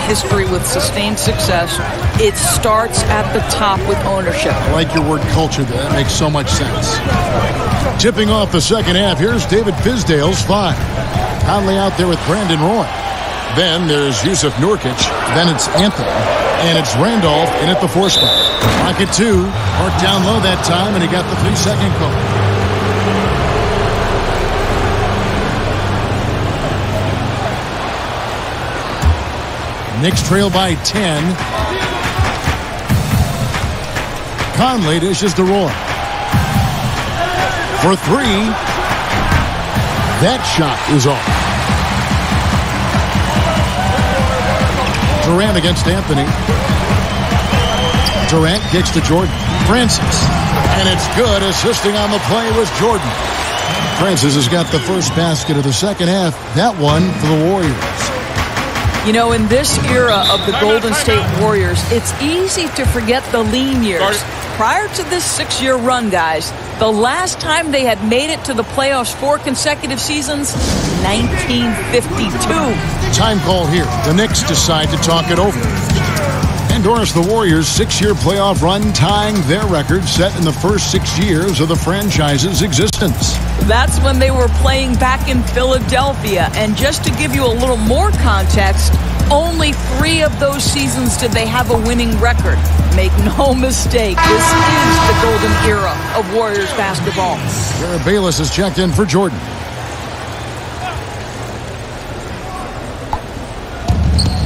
history with sustained success, it starts at the top with ownership. I like your word culture there. That makes so much sense. Tipping off the second half, here's David Fizdale's 5. Conley out there with Brandon Roy. Then there's Yusuf Nurkic. Then it's Anthony. And it's Randolph in at the 4 spot. Clock at 2. Marked down low that time, and he got the 3-second call. Knicks trail by 10. Conley dishes to Roy. For 3. That shot is off. Durant against Anthony. Durant kicks to Jordan. Francis. And it's good. Assisting on the play was Jordan. Francis has got the first basket of the second half. That one for the Warriors. You know, in this era of the Golden State Warriors, it's easy to forget the lean years. Prior to this 6-year run, guys, the last time they had made it to the playoffs 4 consecutive seasons, 1952. Time call here. The Knicks decide to talk it over. And Doris, the Warriors' 6-year playoff run tying their record set in the first 6 years of the franchise's existence. That's when they were playing back in Philadelphia. And just to give you a little more context, only 3 of those seasons did they have a winning record. Make no mistake, this is the golden era of Warriors basketball. Jared Bayless has checked in for Jordan.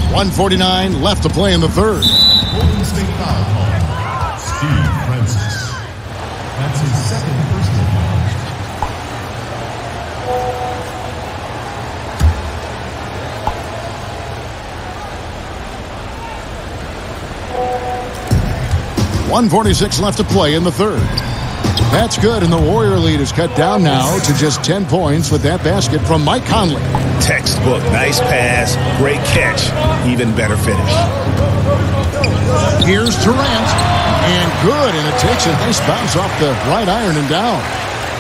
.149 left to play in the third. Golden State foul call. Steve Francis. That's his second personal foul. .146 left to play in the third. That's good, and the Warrior lead is cut down now to just 10 points with that basket from Mike Conley. Textbook. Nice pass. Great catch. Even better finish. Here's Durant. And good, and it takes a nice bounce off the right iron and down.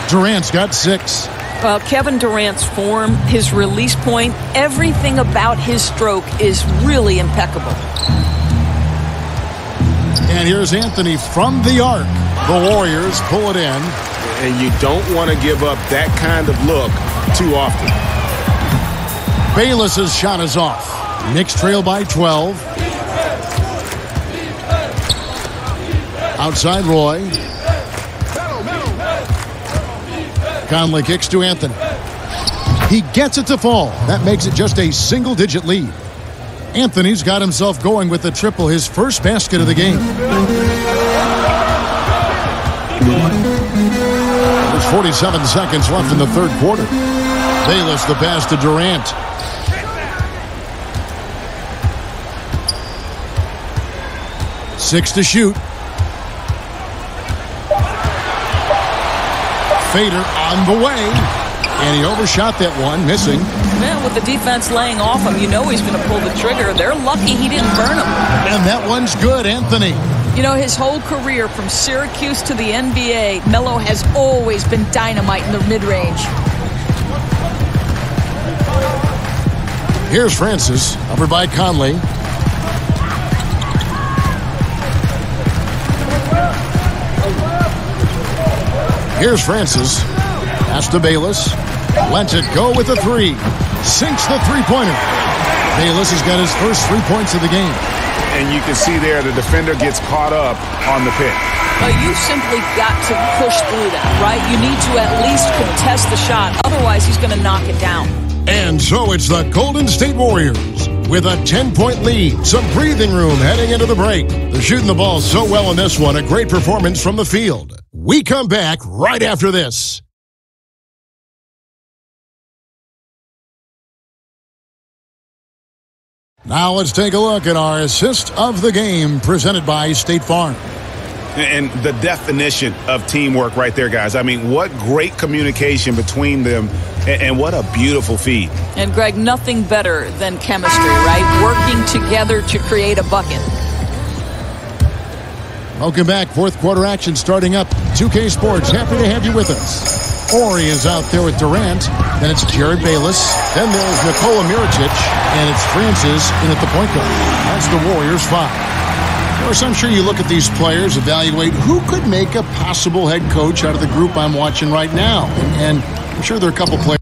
Durant's got 6. Well, Kevin Durant's form, his release point, everything about his stroke is really impeccable. And here's Anthony from the arc. The Warriors pull it in. And you don't want to give up that kind of look too often. Bayless's shot is off. Knicks trail by 12. Outside Roy. Conley kicks to Anthony. He gets it to fall. That makes it just a single-digit lead. Anthony's got himself going with the triple, his first basket of the game. There's 47 seconds left in the third quarter. Bayless the pass to Durant. Six to shoot. Fader on the way. And he overshot that one, missing. Man, with the defense laying off him, you know he's going to pull the trigger. They're lucky he didn't burn him. And that one's good, Anthony. You know, his whole career from Syracuse to the NBA, Melo has always been dynamite in the mid-range. Here's Francis, over by Conley. Here's Francis. Pass to Bayless. Lets it go with the 3. Sinks the three-pointer. Bayless has got his first 3 points of the game. And you can see there the defender gets caught up on the pick. Well, you simply got to push through that, right? You need to at least contest the shot. Otherwise, he's going to knock it down. And so it's the Golden State Warriors with a 10-point lead. Some breathing room heading into the break. They're shooting the ball so well in this one. A great performance from the field. We come back right after this. Now let's take a look at our assist of the game presented by State Farm. And the definition of teamwork right there, guys. I mean, what great communication between them, and what a beautiful feed. And, Greg, nothing better than chemistry, right? Working together to create a bucket. Welcome back. Fourth quarter action starting up. 2K Sports, happy to have you with us. Ori is out there with Durant. Then it's Jared Bayless. Then there's Nikola Mirotic. And it's Francis in at the point guard. That's the Warriors 5. Of course, I'm sure you look at these players, evaluate who could make a possible head coach out of the group I'm watching right now. And I'm sure there are a couple players.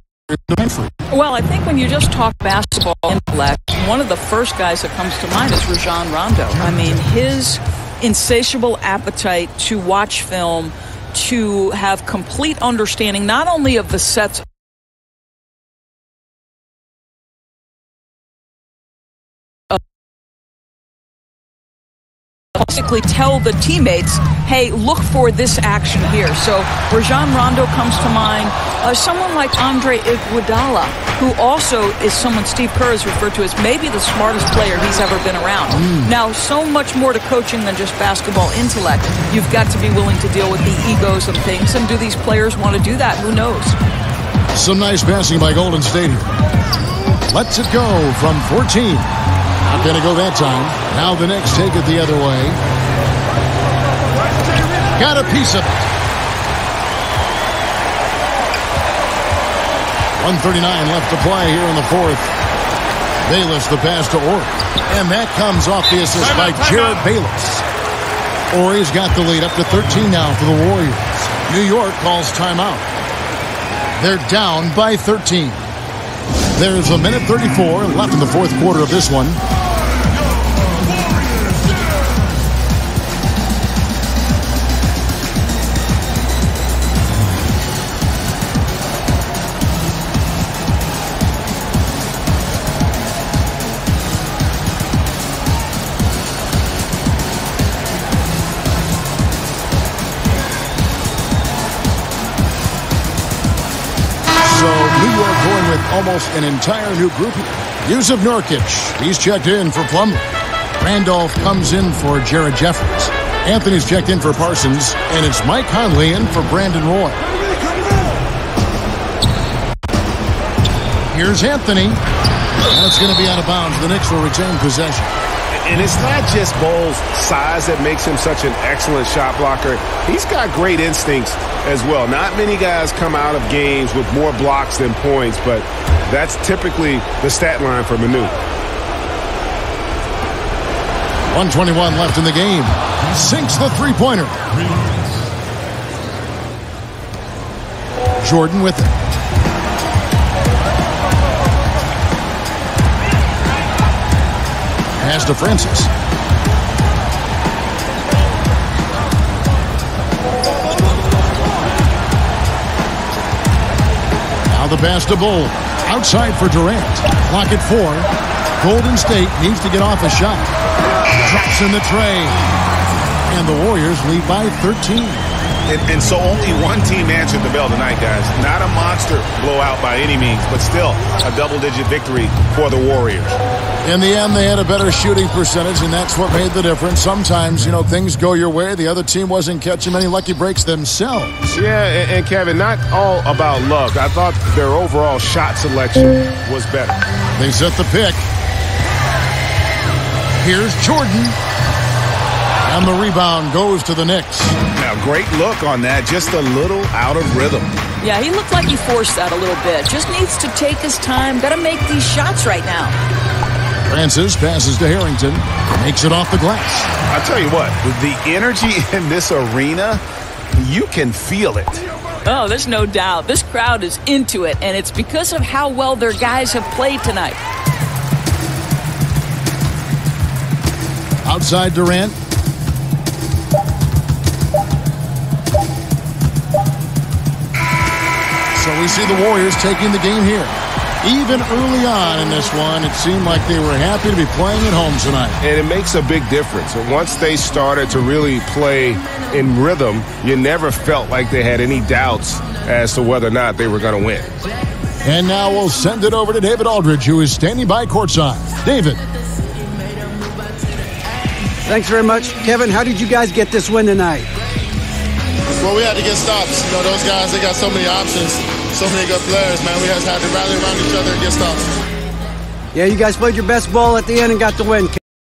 Well, I think when you just talk basketball intellect, one of the first guys that comes to mind is Rajon Rondo. I mean, his insatiable appetite to watch film, to have complete understanding not only of the sets basically tell the teammates, hey, look for this action here. So Rajon Rondo comes to mind. Someone like Andre Iguodala, who also is someone Steve Kerr has referred to as maybe the smartest player he's ever been around. Now, so much more to coaching than just basketball intellect. You've got to be willing to deal with the egos of things. And do these players want to do that? Who knows? Some nice passing by Golden State here. Lets it go from 14. Not going to go that time. Now the Knicks take it the other way. Got a piece of it. 1:39 left to play here in the fourth. Bayless the pass to Ori. And that comes off the assist by Jared Bayless. Ori's got the lead up to 13 now for the Warriors. New York calls timeout. They're down by 13. There's a minute 34 left in the fourth quarter of this one. Almost an entire new group here. Yusuf Nurkic, he's checked in for Plumlee. Randolph comes in for Jared Jeffries. Anthony's checked in for Parsons. And it's Mike Conley in for Brandon Roy. Here's Anthony. That's going to be out of bounds. The Knicks will retain possession. And it's not just Ball's size that makes him such an excellent shot blocker. He's got great instincts as well. Not many guys come out of games with more blocks than points, but that's typically the stat line for Manu. 1:21 left in the game. Sinks the three-pointer. Jordan with it. Pass to Francis. Now the pass to Bull. Outside for Durant. Clock at 4. Golden State needs to get off a shot. Drops in the tray. And the Warriors lead by 13. And so only one team answered the bell tonight, guys. Not a monster blowout by any means, but still a double-digit victory for the Warriors. In the end, they had a better shooting percentage, and that's what made the difference. Sometimes, you know, things go your way. The other team wasn't catching many lucky breaks themselves. Yeah, and Kevin, not all about luck. I thought their overall shot selection was better. They set the pick. Here's Jordan. And the rebound goes to the Knicks. Now, great look on that. Just a little out of rhythm. Yeah, he looked like he forced that a little bit. Just needs to take his time. Got to make these shots right now. Francis passes to Harrington. Makes it off the glass. I'll tell you what, with the energy in this arena, you can feel it. Oh, there's no doubt. This crowd is into it, and it's because of how well their guys have played tonight. Outside Durant. So we see the Warriors taking the game here. Even early on in this one, it seemed like they were happy to be playing at home tonight. And it makes a big difference. And once they started to really play in rhythm, you never felt like they had any doubts as to whether or not they were going to win. And now we'll send it over to David Aldridge, who is standing by courtside. David. Thanks very much. Kevin, how did you guys get this win tonight? Well, we had to get stops. You know, those guys, they got so many options. So many good players, man. We just had to rally around each other and get stops. Yeah, you guys played your best ball at the end and got the win.